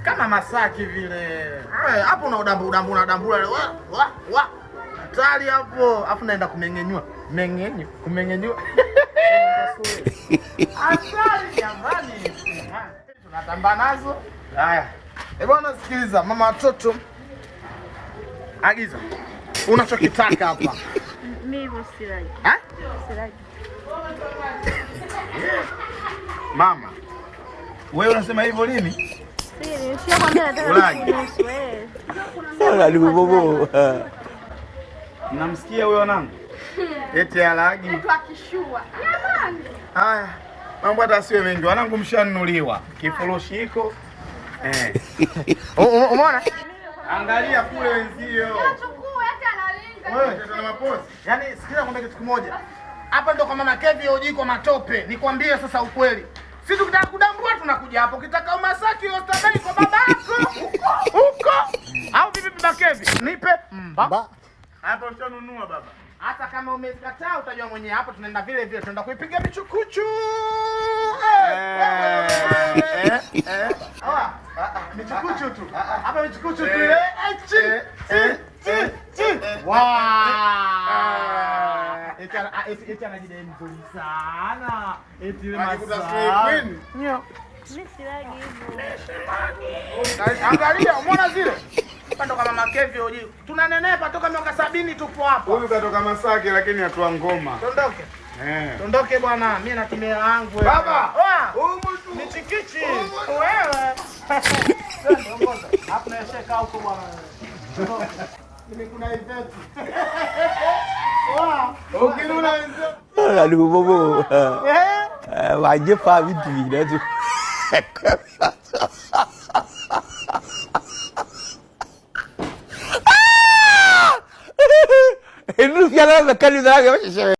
kama Masaki vile. Hapo una udambula. Wa. Tali hapo, afu naenda kumeng'enyua. Kumeng'enyua. Asali jamani. Tunatamba nazo. Haya. Bwana sikiliza, mama watoto. Agiza. Unachokitaka hapa. Mimi silagi. Silagi. Mama. Wewe unasema hivyo lini? Sio kwambia nataka kunusu wewe. Sasa alibobo. Mnamsikia huyo wanangu? Eti alagi. Mtu akishua. Jamani. Haya. Mambo hata siwe mengi. Wanangu mshanunuliwa. Kifurushi hiko. Umeona? Angalia kule wenzio. Chukua hata analinga. Wewe tata na mapozi. Yaani sikiza kwamba kitu kimoja. Hapa ndo kwa mama Kevi ujiko matope. Nikwambie sasa ukweli. Sisi tukitaka kudambua tunakuja hapo. Ukitaka Masaki Oysterbay kwa babako. Huko. Au vipi baba Kevi? Nipe mba. Hapa ushanunua baba. Hata kama umekataa utajua mwenyewe. Hapo tunaenda vile vile. Tunaenda kuipiga michukuchu. Michukuchu tu. Hapa michukuchu tu ile. Eti anajidai mzuri sana. Eti ile Masaki. Mimi silagi hivyo. Angalia, umeona zile? Pando kama Mama Kevi ujiko. Tunanenepa toka miaka 70 tupo hapa. Huyu katoka Masaki lakini atua ngoma. Tondoke. Tondoke bwana, mimi na timia yangu wewe. Baba. Huyu mtu ni chikichi. Wewe. Sasa ongoza. Hapo na sheka huko bwana. Mimi kuna event. Ukiruna Sasa alibobo. Waje pa vitu vile tu. Inu fiala na kali da ga